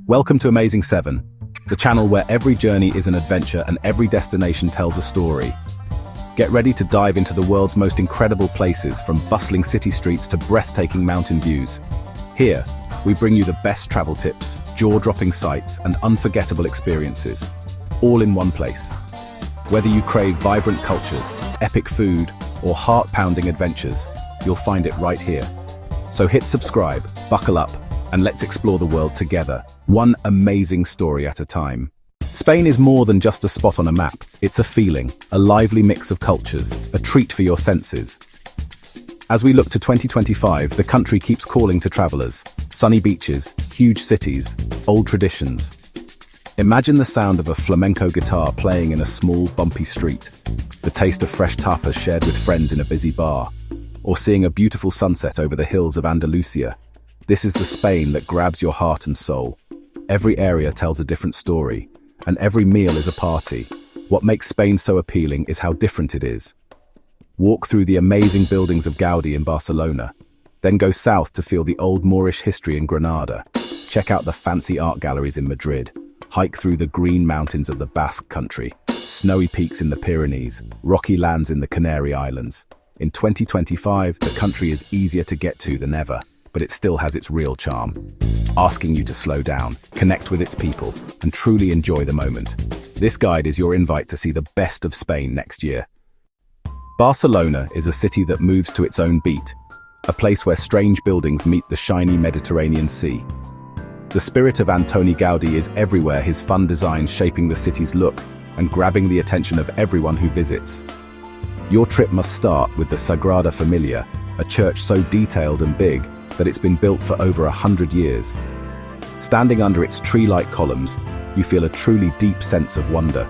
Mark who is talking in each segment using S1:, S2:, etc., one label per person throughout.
S1: Welcome to Amazing 7, the channel where every journey is an adventure and every destination tells a story. Get ready to dive into the world's most incredible places, from bustling city streets to breathtaking mountain views. Here, we bring you the best travel tips, jaw-dropping sights, and unforgettable experiences, all in one place. Whether you crave vibrant cultures, epic food, or heart-pounding adventures, you'll find it right here. So hit subscribe, buckle up, and let's explore the world together, one amazing story at a time. Spain is more than just a spot on a map. It's a feeling, a lively mix of cultures, a treat for your senses. As we look to 2025, the country keeps calling to travelers. Sunny beaches, huge cities, old traditions. Imagine the sound of a flamenco guitar playing in a small, bumpy street, the taste of fresh tapas shared with friends in a busy bar, or seeing a beautiful sunset over the hills of Andalucía. This is the Spain that grabs your heart and soul. Every area tells a different story, and every meal is a party. What makes Spain so appealing is how different it is. Walk through the amazing buildings of Gaudí in Barcelona, then go south to feel the old Moorish history in Granada. Check out the fancy art galleries in Madrid, hike through the green mountains of the Basque country, snowy peaks in the Pyrenees, rocky lands in the Canary Islands. In 2025, the country is easier to get to than ever, but it still has its real charm, asking you to slow down, connect with its people, and truly enjoy the moment. This guide is your invite to see the best of Spain next year. Barcelona is a city that moves to its own beat, a place where strange buildings meet the shiny Mediterranean Sea. The spirit of Antoni Gaudí is everywhere, his fun designs shaping the city's look and grabbing the attention of everyone who visits. Your trip must start with the Sagrada Familia, a church so detailed and big that it's been built for over 100 years. Standing under its tree-like columns, you feel a truly deep sense of wonder.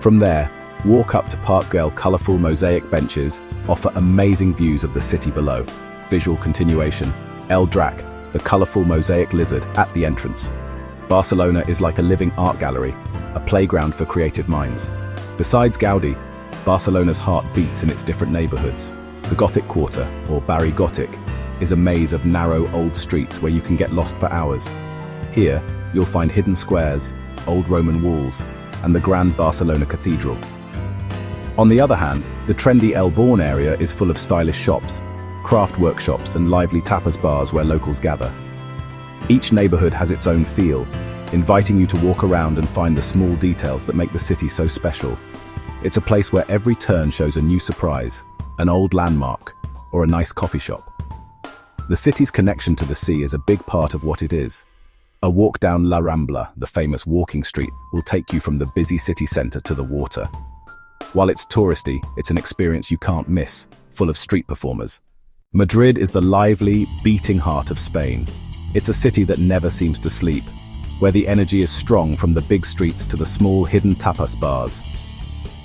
S1: From there, walk up to Park Güell. Colourful mosaic benches offer amazing views of the city below. Visual continuation, El Drac, the colourful mosaic lizard, at the entrance. Barcelona is like a living art gallery, a playground for creative minds. Besides Gaudí, Barcelona's heart beats in its different neighbourhoods. The Gothic Quarter, or Barri Gothic, is a maze of narrow old streets where you can get lost for hours. Here, you'll find hidden squares, old Roman walls, and the Grand Barcelona Cathedral. On the other hand, the trendy El Born area is full of stylish shops, craft workshops, and lively tapas bars where locals gather. Each neighborhood has its own feel, inviting you to walk around and find the small details that make the city so special. It's a place where every turn shows a new surprise, an old landmark, or a nice coffee shop. The city's connection to the sea is a big part of what it is. A walk down La Rambla, the famous walking street, will take you from the busy city center to the water. While it's touristy, it's an experience you can't miss, full of street performers. Madrid is the lively, beating heart of Spain. It's a city that never seems to sleep, where the energy is strong from the big streets to the small hidden tapas bars.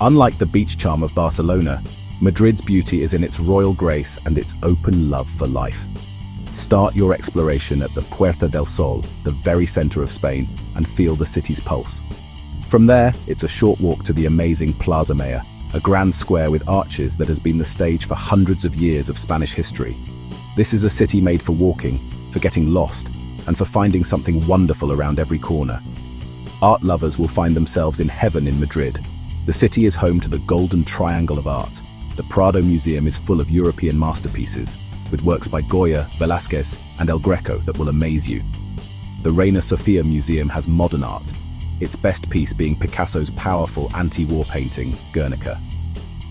S1: Unlike the beach charm of Barcelona, Madrid's beauty is in its royal grace and its open love for life. Start your exploration at the Puerta del Sol, the very center of Spain, and feel the city's pulse. From there, it's a short walk to the amazing Plaza Mayor, a grand square with arches that has been the stage for hundreds of years of Spanish history. This is a city made for walking, for getting lost, and for finding something wonderful around every corner. Art lovers will find themselves in heaven in Madrid. The city is home to the Golden Triangle of art. The Prado Museum is full of European masterpieces, with works by Goya, Velázquez, and El Greco that will amaze you. The Reina Sofia Museum has modern art, its best piece being Picasso's powerful anti-war painting, Guernica.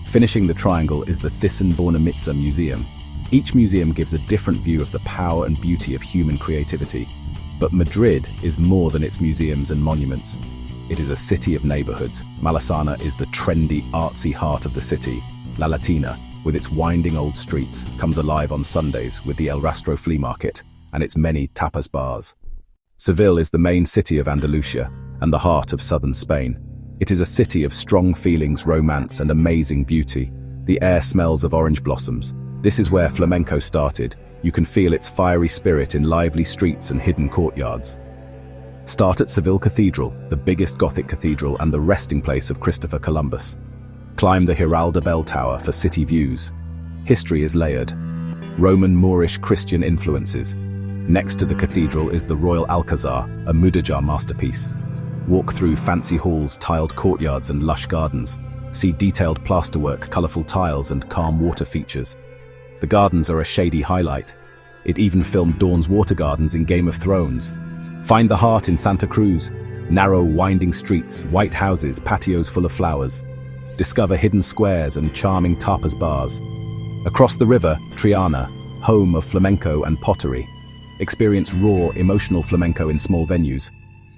S1: Finishing the triangle is the Thyssen-Bornemisza Museum. Each museum gives a different view of the power and beauty of human creativity. But Madrid is more than its museums and monuments. It is a city of neighborhoods. Malasana is the trendy, artsy heart of the city. La Latina, with its winding old streets, comes alive on Sundays with the El Rastro flea market and its many tapas bars. Seville is the main city of Andalucía and the heart of southern Spain. It is a city of strong feelings, romance, and amazing beauty. The air smells of orange blossoms. This is where flamenco started. You can feel its fiery spirit in lively streets and hidden courtyards. Start at Seville Cathedral, the biggest Gothic cathedral and the resting place of Christopher Columbus. Climb the Giralda Bell Tower for city views. History is layered. Roman, Moorish, Christian influences. Next to the cathedral is the Royal Alcazar, a Mudejar masterpiece. Walk through fancy halls, tiled courtyards and lush gardens. See detailed plasterwork, colourful tiles and calm water features. The gardens are a shady highlight. It even filmed Dawn's water gardens in Game of Thrones. Find the heart in Santa Cruz. Narrow, winding streets, white houses, patios full of flowers. Discover hidden squares and charming tapas bars. Across the river, Triana, home of flamenco and pottery. Experience raw, emotional flamenco in small venues.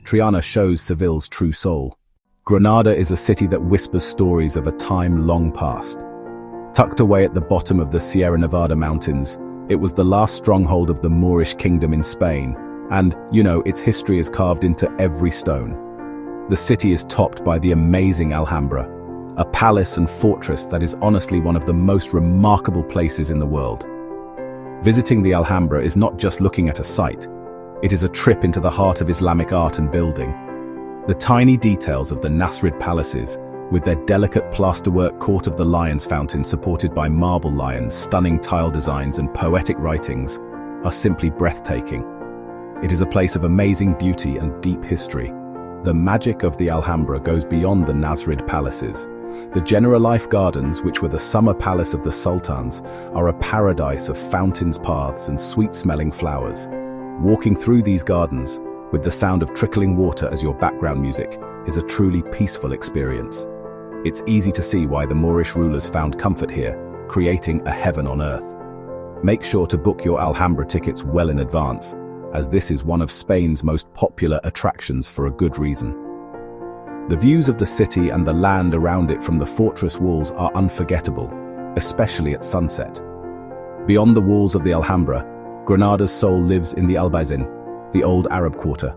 S1: Triana shows Seville's true soul. Granada is a city that whispers stories of a time long past. Tucked away at the bottom of the Sierra Nevada mountains, it was the last stronghold of the Moorish kingdom in Spain, and, its history is carved into every stone. The city is topped by the amazing Alhambra, a palace and fortress that is honestly one of the most remarkable places in the world. Visiting the Alhambra is not just looking at a site, it is a trip into the heart of Islamic art and building. The tiny details of the Nasrid palaces, with their delicate plasterwork Court of the Lions fountain supported by marble lions, stunning tile designs and poetic writings, are simply breathtaking. It is a place of amazing beauty and deep history. The magic of the Alhambra goes beyond the Nasrid palaces. The General Life Gardens, which were the summer palace of the sultans, are a paradise of fountains, paths, and sweet-smelling flowers. Walking through these gardens, with the sound of trickling water as your background music, is a truly peaceful experience. It's easy to see why the Moorish rulers found comfort here, creating a heaven on earth. Make sure to book your Alhambra tickets well in advance, as this is one of Spain's most popular attractions for a good reason. The views of the city and the land around it from the fortress walls are unforgettable, especially at sunset. Beyond the walls of the Alhambra, Granada's soul lives in the Albayzin, the old Arab quarter.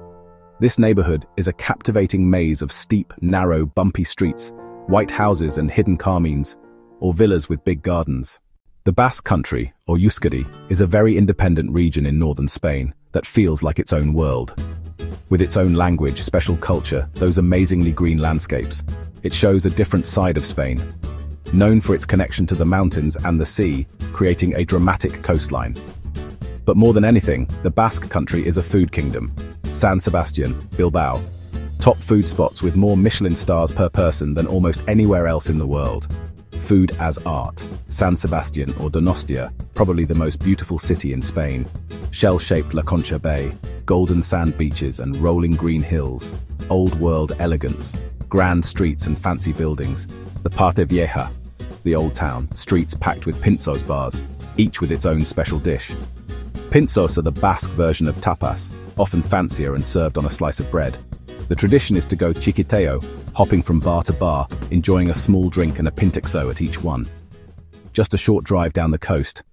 S1: This neighborhood is a captivating maze of steep, narrow, bumpy streets, white houses and hidden carmines, or villas with big gardens. The Basque Country, or Euskadi, is a very independent region in northern Spain that feels like its own world. With its own language, special culture, those amazingly green landscapes, it shows a different side of Spain. Known for its connection to the mountains and the sea, creating a dramatic coastline. But more than anything, the Basque Country is a food kingdom. San Sebastian, Bilbao, top food spots with more Michelin stars per person than almost anywhere else in the world. Food as art. San Sebastian, or Donostia, probably the most beautiful city in Spain. Shell-shaped La Concha Bay, golden sand beaches and rolling green hills, old-world elegance, grand streets and fancy buildings. The Parte Vieja, the old town, streets packed with pinzos bars, each with its own special dish. Pinzos are the Basque version of tapas, often fancier and served on a slice of bread. The tradition is to go chiquiteo, hopping from bar to bar, enjoying a small drink and a pintexo at each one. Just a short drive down the coast.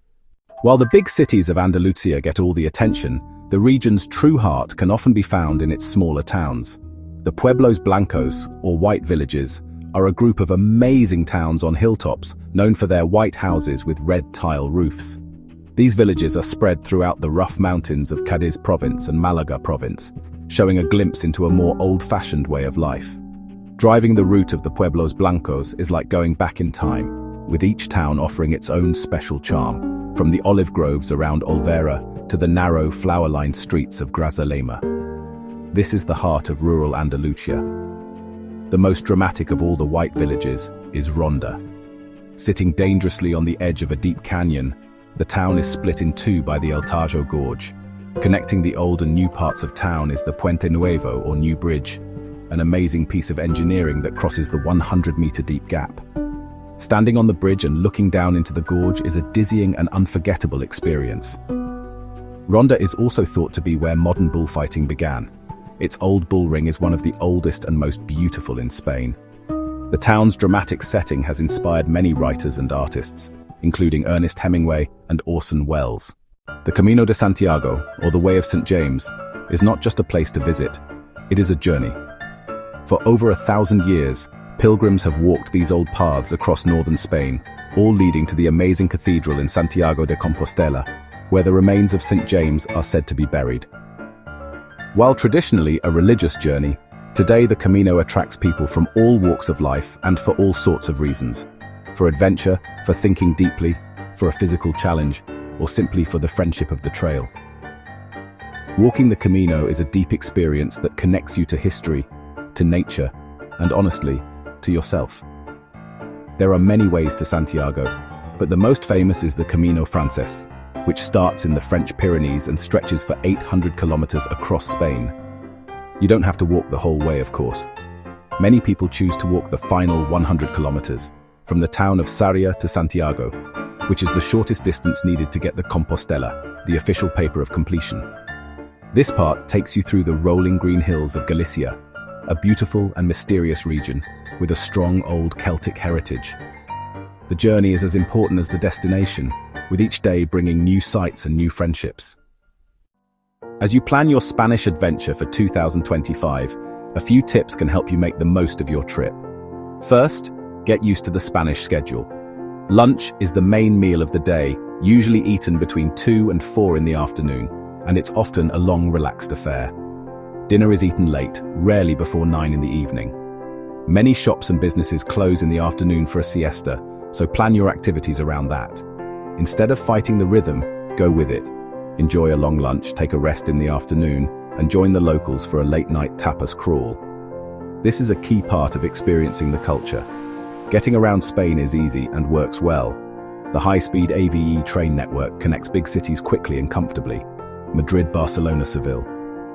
S1: While the big cities of Andalucía get all the attention, the region's true heart can often be found in its smaller towns. The Pueblos Blancos, or white villages, are a group of amazing towns on hilltops, known for their white houses with red tile roofs. These villages are spread throughout the rough mountains of Cádiz province and Málaga province, showing a glimpse into a more old-fashioned way of life. Driving the route of the Pueblos Blancos is like going back in time, with each town offering its own special charm, from the olive groves around Olvera to the narrow, flower-lined streets of Grazalema. This is the heart of rural Andalucía. The most dramatic of all the white villages is Ronda. Sitting dangerously on the edge of a deep canyon, the town is split in two by the El Tajo Gorge. Connecting the old and new parts of town is the Puente Nuevo, or New Bridge, an amazing piece of engineering that crosses the 100-meter deep gap. Standing on the bridge and looking down into the gorge is a dizzying and unforgettable experience. Ronda is also thought to be where modern bullfighting began. Its old bull ring is one of the oldest and most beautiful in Spain. The town's dramatic setting has inspired many writers and artists, including Ernest Hemingway and Orson Welles. The Camino de Santiago, or the Way of St. James, is not just a place to visit, it is a journey. For over 1,000 years, pilgrims have walked these old paths across northern Spain, all leading to the amazing cathedral in Santiago de Compostela, where the remains of St. James are said to be buried. While traditionally a religious journey, today the Camino attracts people from all walks of life and for all sorts of reasons. For adventure, for thinking deeply, for a physical challenge, or simply for the friendship of the trail. Walking the Camino is a deep experience that connects you to history, to nature, and honestly, to yourself. There are many ways to Santiago, but the most famous is the Camino Frances, which starts in the French Pyrenees and stretches for 800 kilometers across Spain. You don't have to walk the whole way, of course. Many people choose to walk the final 100 kilometers, from the town of Sarria to Santiago, which is the shortest distance needed to get the Compostela, the official paper of completion. This part takes you through the rolling green hills of Galicia, a beautiful and mysterious region with a strong old Celtic heritage. The journey is as important as the destination, with each day bringing new sights and new friendships. As you plan your Spanish adventure for 2025, a few tips can help you make the most of your trip. First, get used to the Spanish schedule. Lunch is the main meal of the day, usually eaten between 2 and 4 in the afternoon, and it's often a long, relaxed affair. Dinner is eaten late, rarely before 9 in the evening. Many shops and businesses close in the afternoon for a siesta, so plan your activities around that. Instead of fighting the rhythm, go with it. Enjoy a long lunch, take a rest in the afternoon, and join the locals for a late-night tapas crawl. This is a key part of experiencing the culture. Getting around Spain is easy and works well. The high-speed AVE train network connects big cities quickly and comfortably. Madrid, Barcelona, Seville.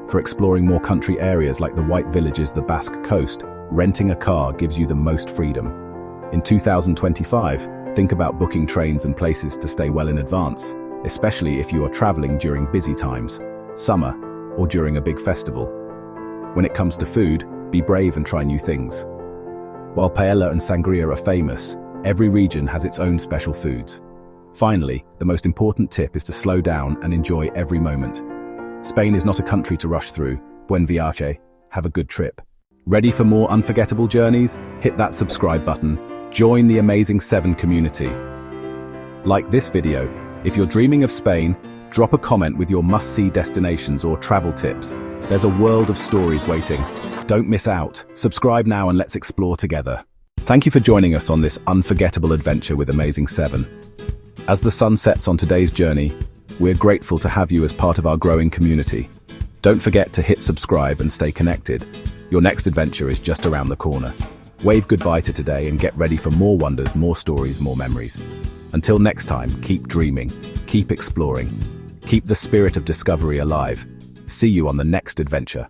S1: For exploring more country areas like the White Villages, the Basque Coast, renting a car gives you the most freedom. In 2025, think about booking trains and places to stay well in advance, especially if you are traveling during busy times, summer, or during a big festival. When it comes to food, be brave and try new things. While paella and sangria are famous, every region has its own special foods. Finally, the most important tip is to slow down and enjoy every moment. Spain is not a country to rush through. Buen viaje. Have a good trip. Ready for more unforgettable journeys? Hit that subscribe button. Join the Amazing 7 community. Like this video. If you're dreaming of Spain, drop a comment with your must-see destinations or travel tips. There's a world of stories waiting. Don't miss out. Subscribe now and let's explore together. Thank you for joining us on this unforgettable adventure with Amazing 7. As the sun sets on today's journey, we're grateful to have you as part of our growing community. Don't forget to hit subscribe and stay connected. Your next adventure is just around the corner. Wave goodbye to today and get ready for more wonders, more stories, more memories. Until next time, keep dreaming, keep exploring, keep the spirit of discovery alive. See you on the next adventure.